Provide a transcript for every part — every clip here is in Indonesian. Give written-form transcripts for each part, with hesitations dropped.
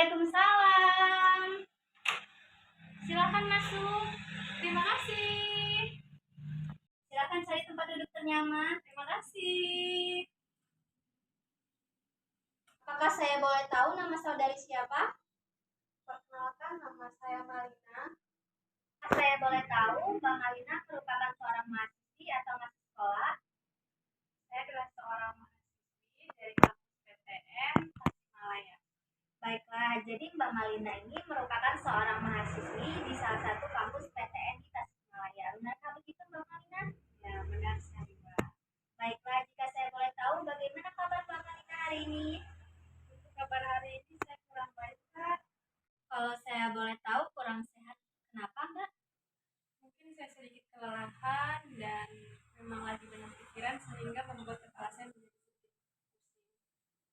Waalaikumsalam. Silakan masuk. Terima kasih. Silakan cari tempat duduk ternyaman. Terima kasih. Apakah saya boleh tahu nama saudari siapa? Perkenalkan, nama saya Malina. Saya boleh tahu Mbak Malina merupakan seorang mahasiswi atau masih sekolah? Saya adalah seorang mahasiswi dari kampus PTN Tasikmalaya. Baiklah, jadi Mbak Malina ini merupakan seorang mahasiswi di salah satu kampus PTN di Tasikmalaya. Benarkah begitu Mbak Malina? Ya, benar sekali, Mbak. Baiklah, jika saya boleh tahu bagaimana kabar Mbak Malina hari ini? Untuk kabar hari ini saya kurang baik, Kak. Kalau saya boleh tahu kurang sehat, kenapa Mbak? Mungkin saya sedikit kelelahan dan memang lagi banyak pikiran sehingga membuat kepala saya menjadi sedikit pusing.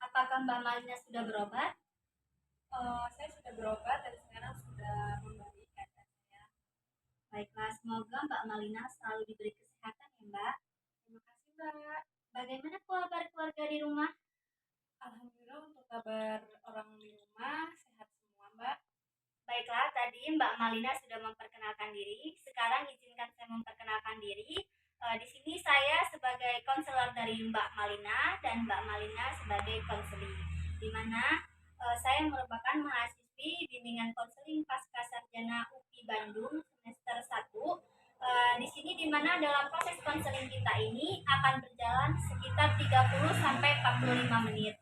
Apakah Mbak Malina sudah berobat? Saya sudah berobat dan sekarang sudah membaik keadaan saya. Baiklah, semoga Mbak Malina selalu diberi kesehatan ya Mbak. Terima kasih, Mbak. Bagaimana kabar keluarga di rumah? Alhamdulillah untuk kabar orang di rumah sehat semua, Mbak. Baiklah, tadi Mbak Malina sudah memperkenalkan diri. Sekarang izinkan saya memperkenalkan diri. Di sini saya sebagai konselor dari Mbak Malina dan Mbak Malina sebagai konseli. Di mana saya merupakan mahasiswi bimbingan konseling pasca sarjana UPI Bandung semester 1. Di sini di mana dalam proses konseling kita ini akan berjalan sekitar 30 sampai 45 menit.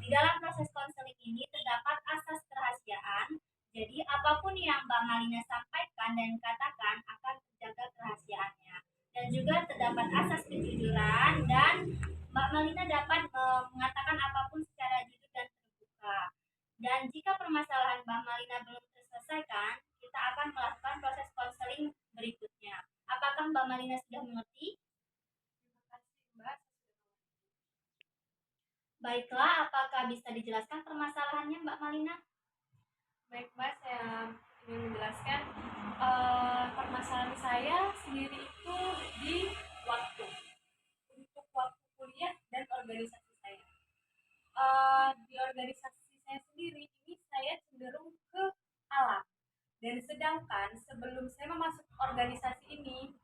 Di dalam proses konseling ini terdapat asas kerahasiaan. Jadi apapun yang Mbak Malina sampaikan dan katakan akan terjaga kerahasiaannya. Dan juga terdapat asas kejujuran dan Mbak Malina dapat mengatakan apapun secara jujur dan terbuka. Dan jika permasalahan Mbak Malina belum terselesaikan, kita akan melakukan proses konseling berikutnya. Apakah Mbak Malina sudah mengerti? Terima kasih, Mbak. Baiklah, apakah bisa dijelaskan permasalahannya Mbak Malina? Baik, Mbak, saya ingin menjelaskan permasalahan saya sendiri itu di waktu. Untuk waktu kuliah dan organisasi saya. Di organisasi saya sendiri ini saya cenderung ke alam. Dan sedangkan sebelum saya masuk organisasi ini,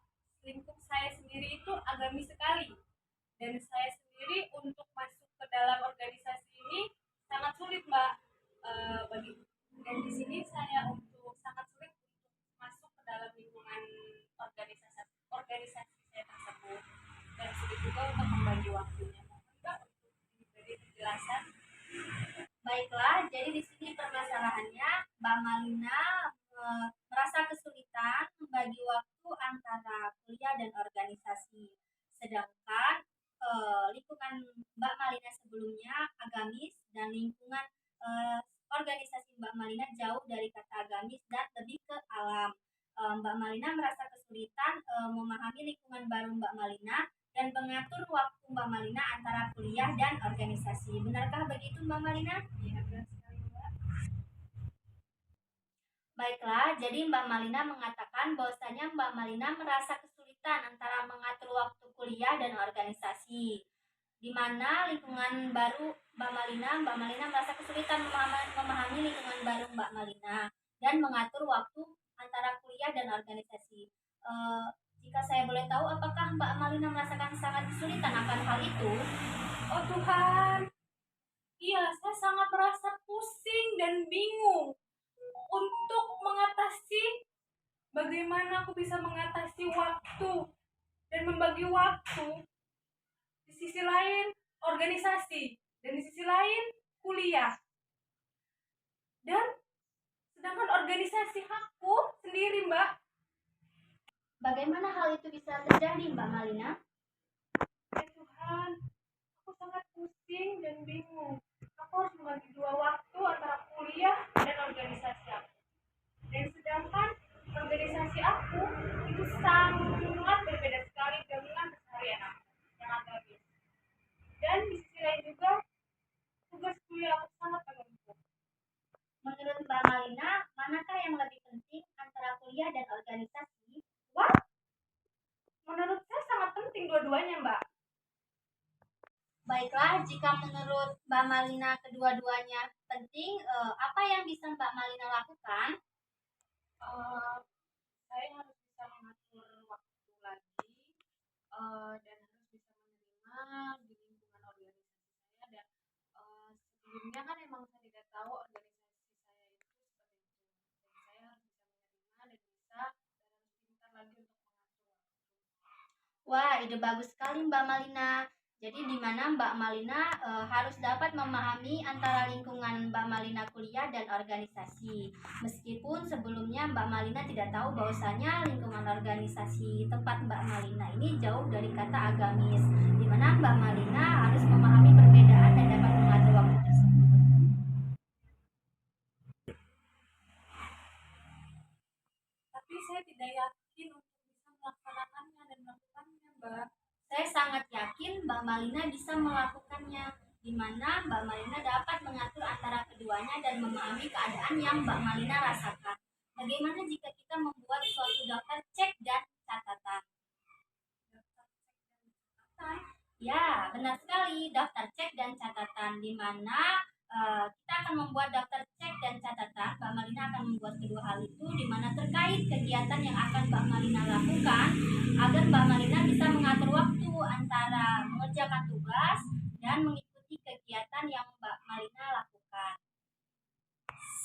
lingkup saya sendiri itu agamis sekali. Dan saya sendiri untuk masuk ke dalam organisasi ini sangat sulit, Mbak. Dan di sini saya sangat sulit untuk masuk ke dalam lingkungan organisasi saya tersebut, dan sulit juga untuk membagi waktunya. Mohon Mbak untuk diberi penjelasan. Baiklah, jadi di sini permasalahannya Mbak Malina merasa kesulitan membagi waktu antara kuliah dan organisasi. Sedangkan lingkungan Mbak Malina sebelumnya agamis dan lingkungan organisasi Mbak Malina jauh dari kata agamis dan lebih ke alam. Mbak Malina merasa kesulitan memahami lingkungan baru Mbak Malina dan mengatur waktu Mbak Malina antara kuliah dan organisasi. Benarkah begitu Mbak Malina? Iya, benar sekali, Mbak. Baiklah, jadi Mbak Malina mengatakan bahwasanya Mbak Malina merasa kesulitan antara mengatur waktu kuliah dan organisasi. Di mana lingkungan baru Mbak Malina merasa kesulitan memahami lingkungan baru Mbak Malina dan mengatur waktu antara kuliah dan organisasi. Jika saya boleh tahu, apakah Mbak Malina merasakan sangat kesulitan akan hal itu? Oh Tuhan, iya, saya sangat merasa pusing dan bingung untuk mengatasi bagaimana aku bisa mengatasi waktu dan membagi waktu. Di sisi lain organisasi dan di sisi lain kuliah. Dan sedangkan organisasi aku sendiri, Mbak. Bagaimana hal itu bisa terjadi Mbak Malina? Ya Tuhan, aku sangat pusing dan bingung. Aku harus membagi dua waktu antara kuliah dan organisasi aku. Dan sedangkan organisasi aku itu sangat berbeda sekali dengan keseharian aku yang agamis. Dan di sisi lain juga tugas kuliah aku sangat menumpuk. Menurut Mbak Malina, manakah yang lebih penting antara kuliah dan organisasi? Wah, menurut saya sangat penting dua-duanya, Mbak. Baiklah, jika menurut Mbak Malina kedua-duanya penting, apa yang bisa Mbak Malina lakukan? Eh, saya harus bisa mengatur waktu lagi, dan harus bisa menerima di lingkungan organisasi saya dan sebelumnya kan emang saya tidak tahu organisasi saya itu seperti itu. Jadi saya harus bisa menerima dan harus pintar lagi untuk mengatur waktu. Wah, ide bagus sekali Mbak Malina. Jadi di mana Mbak Malina harus dapat memahami antara lingkungan Mbak Malina kuliah dan organisasi. Meskipun sebelumnya Mbak Malina tidak tahu bahwasanya lingkungan organisasi tempat Mbak Malina ini jauh dari kata agamis. Di mana Mbak Malina harus memahami perbedaan dan dapat mengatur waktu tersebut. Tapi saya tidak yakin untuk bisa melaksanakannya dan melakukannya, Mbak. Saya sangat yakin Mbak Malina bisa melakukannya, di mana Mbak Malina dapat mengatur antara keduanya dan memahami keadaan yang Mbak Malina rasakan. Bagaimana jika kita membuat suatu daftar cek dan catatan? Ya, benar sekali, daftar cek dan catatan, di mana kita akan membuat daftar cek dan catatan. Mbak Malina akan membuat kedua hal itu, di mana terkait kegiatan yang akan Mbak Malina lakukan, agar Mbak Malina bisa mengatur waktu antara mengerjakan tugas dan mengikuti kegiatan yang Mbak Malina lakukan.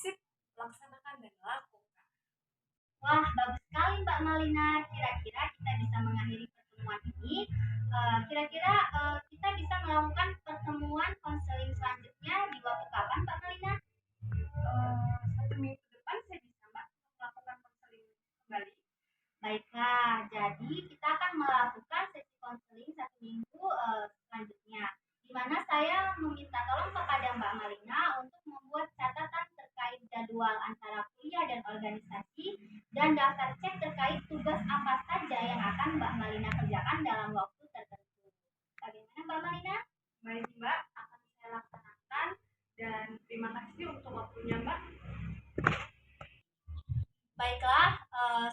Sip, laksanakan dan lakukan. Wah, bagus sekali Mbak Malina. Kira-kira kita bisa mengakhiri pertemuan ini. Kira-kira kita bisa melakukan pertemuan konseling selanjutnya di waktu kapan Mbak Malina? 1 minggu depan saya bisa, Mbak, melakukan konseling kembali. Baiklah, jadi kita akan melakukan sesi konseling 1 minggu selanjutnya, di mana saya meminta tolong kepada Mbak Malina untuk membuat catatan terkait jadwal antara kuliah dan organisasi dan daftar cek terkait tugas apa saja yang akan Mbak Malina kerjakan dalam waktu tertentu. Bagaimana Mbak Malina? Baik, Mbak, akan saya laksanakan dan terima kasih untuk waktunya, Mbak. Baiklah,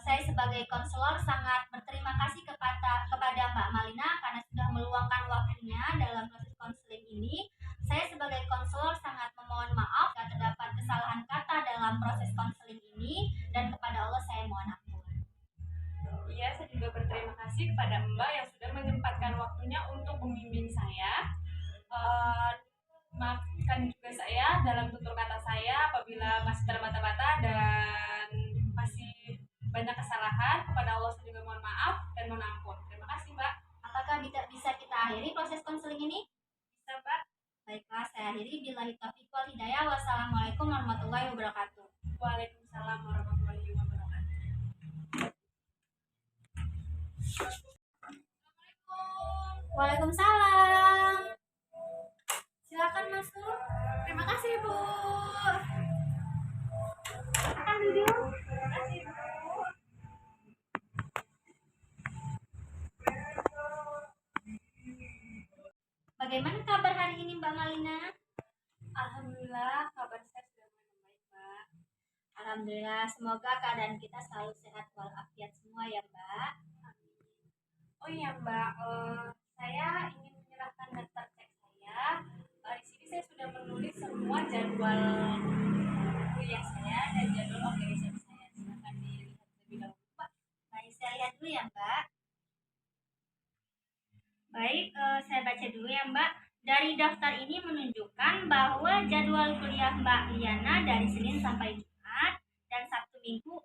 saya sebagai konselor sangat berterima kasih kepada Mbak Malina karena sudah meluangkan waktunya dalam proses konseling ini. Saya sebagai konselor sangat memohon maaf jika terdapat kesalahan kata dalam proses konseling ini, dan kepada Allah saya mohon ampun. Iya, saya juga berterima kasih kepada Mbak yang sudah menyempatkan waktunya untuk membimbing saya. Maafkan juga saya dalam tutur kata saya apabila masih terbata-bata dan masih banyak kesalahan. Kepada Allah saya juga mohon maaf dan mohon ampun. Terima kasih, Mbak. Apakah bisa kita akhiri proses konseling ini? Bisa, Mbak. Baiklah, saya akhiri. Billahi taufiq wal hidayah. Wassalamualaikum warahmatullahi wabarakatuh. Waalaikumsalam warahmatullahi wabarakatuh. Waalaikumsalam. Silakan masuk. Terima kasih, Bu. Akan duduk. Terima kasih, Bu. Bagaimana kabar hari ini Mbak Malina? Alhamdulillah, kabar saya sudah mulai membaik, Mbak. Alhamdulillah, semoga keadaan kita selalu sehat walafiat semua ya Mbak. Amin. Oh iya, Mbak, saya ingin menyerahkan daftar cek saya. Di sini saya sudah menulis semua jadwal kuliah saya dan jadwal organisasi saya. Silakan dilihat lebih dahulu, Pak. Baik, saya lihat dulu ya Mbak. Baik, saya baca dulu ya Mbak. Dari daftar ini menunjukkan bahwa jadwal kuliah Mbak Liana dari Senin sampai Jumat dan Sabtu Minggu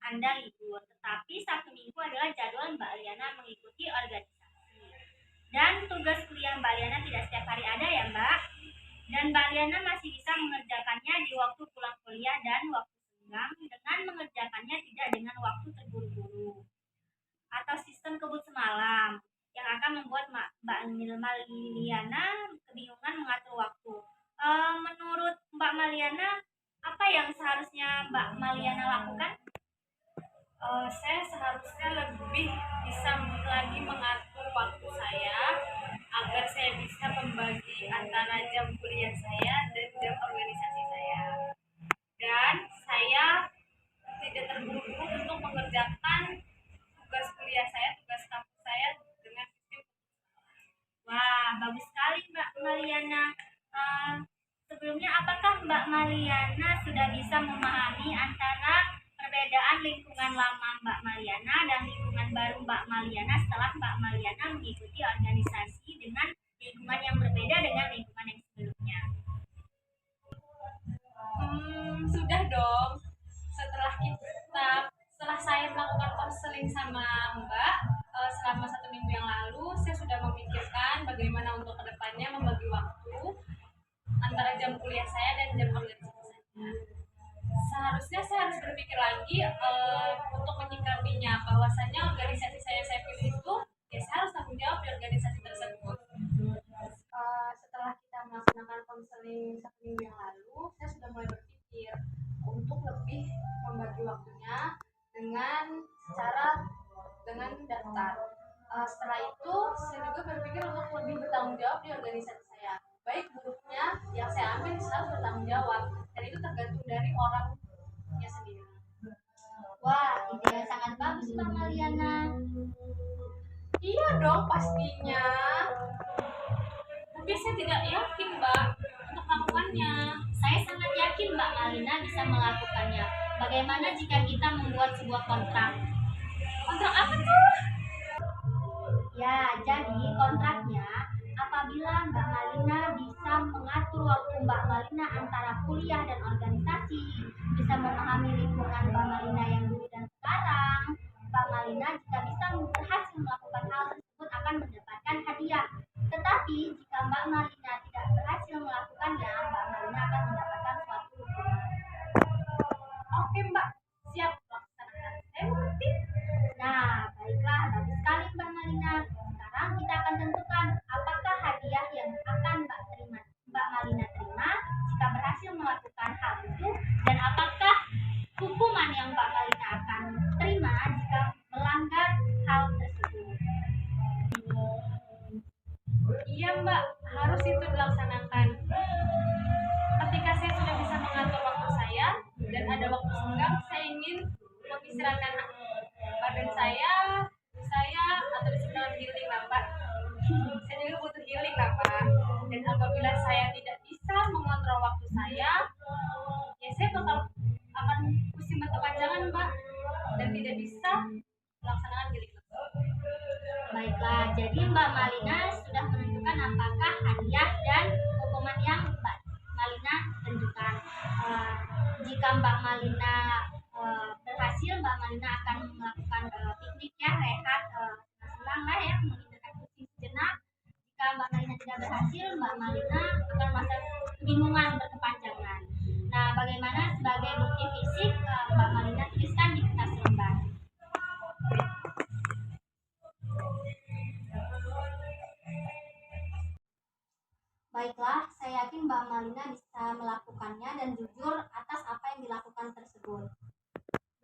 Anda libur. Tetapi Sabtu Minggu adalah jadwal Mbak Liana mengikuti organisasi. Dan tugas kuliah Mbak Liana tidak setiap hari ada ya Mbak. Dan Mbak Liana masih bisa mengerjakannya di waktu pulang kuliah dan waktu senggang dengan mengerjakannya tidak dengan waktu terburu-buru atau sistem kebut semalam yang akan membuat Mbak Maliana kebingungan mengatur waktu. Menurut Mbak Maliana, apa yang seharusnya Mbak Maliana lakukan? Saya seharusnya lebih bisa lagi mengatur waktu saya agar saya bisa membagi antara jam kuliah saya dan jam organisasi saya. Dan saya tidak terburu-buru untuk mengerjakan tugas kuliah saya, tugas kampus saya dengan sistem. Wah, bagus sekali Mbak Maliana. sebelumnya apakah Mbak Maliana sudah bisa memahami antara perbedaan lingkungan lama Mbak Maliana dan lingkungan baru Mbak Maliana setelah Mbak Maliana mengikuti organisasi dengan lingkungan yang berbeda dengan lingkungan yang sebelumnya? Sudah dong. Setelah saya melakukan konseling sama Mbak selama 1 minggu yang lalu, saya sudah memikirkan bagaimana untuk kedepannya membagi waktu antara jam kuliah saya dan jam organisasi saya. Seharusnya saya harus berpikir lagi untuk menyikapinya, bahwasanya organisasi saya pilih itu, ya saya harus tanggung jawab di organisasi tersebut. Setelah kita melaksanakan konseling 1 minggu yang lalu, saya sudah mulai berpikir untuk lebih membagi waktunya dengan daftar. Setelah itu, saya juga berpikir untuk lebih bertanggung jawab di organisasi saya. Baik buruknya yang saya ambil saya harus bertanggung jawab, dan itu tergantung dari orangnya sendiri. Wah, ide yang sangat bagus Mbak Maliana. Iya dong pastinya. Tapi saya tidak yakin Mbak untuk melakukannya. Saya sangat yakin Mbak Malina bisa melakukannya. Bagaimana jika kita membuat sebuah kontrak? Kontrak apa tuh? Ya, jadi kontraknya apabila Mbak Malina bisa mengatur waktu Mbak Malina antara kuliah dan organisasi, bisa memahami lingkungan Mbak Malina yang dulu dan sekarang, Mbak Malina jika bisa berhasil melakukan hal tersebut akan mendapatkan hadiah. Tetapi jika Mbak Malina tidak berhasil melakukannya, Mbak Malina akan mendapatkan suatu hukuman. Oke Mbak, siap laksanakan. Saya mengerti. Nah, baiklah, bagus sekali Mbak Malina. Sekarang kita akan tentukan apakah hadiah yang akan Mbak Malina terima jika berhasil melakukan hal itu, dan apakah hukuman yang Mbak Malina akan terima jika melanggar hal tersebut. Iya Mbak, harus itu dilaksanakan. Ketika saya sudah bisa mengatur waktu saya dan ada waktu senggang, saya ingin mengistirahatkan badan saya atau disebut healing lah Mbak. Saya juga butuh healing lah Mbak. Dan apabila saya tidak bisa mengontrol waktu saya, ya saya akan pusing berkepanjangan Mbak, dan tidak bisa melaksanakan healing. Baiklah, jadi Mbak Malina sudah menentukan apakah hadiah dan hukuman yang Mbak Malina tentukan. Jika Mbak Malina berhasil, Mbak Malina akan melakukan piknik ya, rehat, senang lah ya, menghilangkan pusing sejenak. Jika Mbak Malina tidak berhasil, Mbak Malina akan merasa kebingungan berkepanjangan. Nah, bagaimana sebagai bukti fisik, Mbak Malina tuliskan di kertas lembar. Baiklah, saya yakin Mbak Malina bisa melakukannya dan jujur atas apa yang dilakukan tersebut.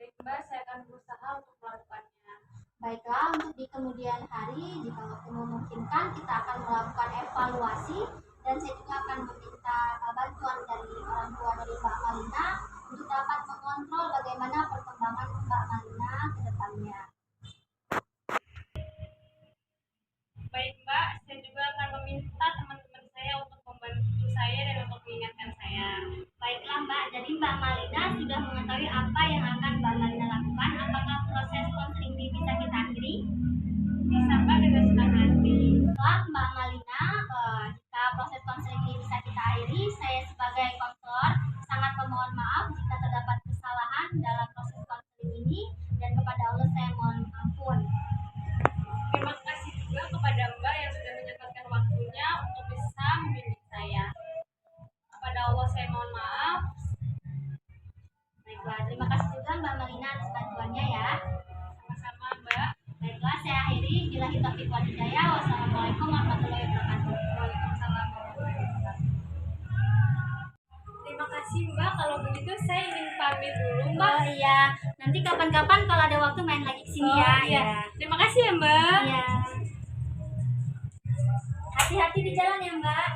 Baik Mbak, saya akan berusaha untuk melakukannya. Baiklah, untuk di kemudian hari, jika waktu memungkinkan, kita akan melakukan evaluasi, dan saya juga akan meminta bantuan dari orang tua dari Mbak Malina untuk dapat mengontrol bagaimana perkembangan Mbak Malina ke depannya. Baik Mbak, saya juga akan meminta teman-teman saya untuk membantu saya dan untuk mengingatkan saya. Baiklah Mbak, jadi Mbak Malina sudah mengetahui apa yang akan Mbak Malina lakukan. Apakah proses konseling ini bisa kita akhiri? Bisa Mbak, dengan senang hati. Setelah Mbak Malina, jika proses konseling ini bisa kita akhiri, saya sebagai konselor sangat memohon maaf jika terdapat kesalahan dalam proses konseling ini, dan kepada Allah saya mohon ampun. Terima kasih juga kepada Mbak yang sudah menyempatkan waktunya untuk bisa membimbing saya. Kepada Allah saya mohon maaf. Baiklah, terima kasih juga Mbak Malina atas bantuannya ya. Sama-sama Mbak. Baiklah, saya akhiri. Billahi taufiq wal hidayah. Wassalamualaikum warahmatullahi wabarakatuh. Waalaikumsalam warahmatullahi wabarakatuh. Terima kasih Mbak. Kalau begitu saya ingin pamit dulu Mbak. Oh iya, nanti kapan-kapan kalau ada waktu main lagi ke sini ya. Iya. Terima kasih ya Mbak. Iya. Hati-hati di jalan ya Mbak.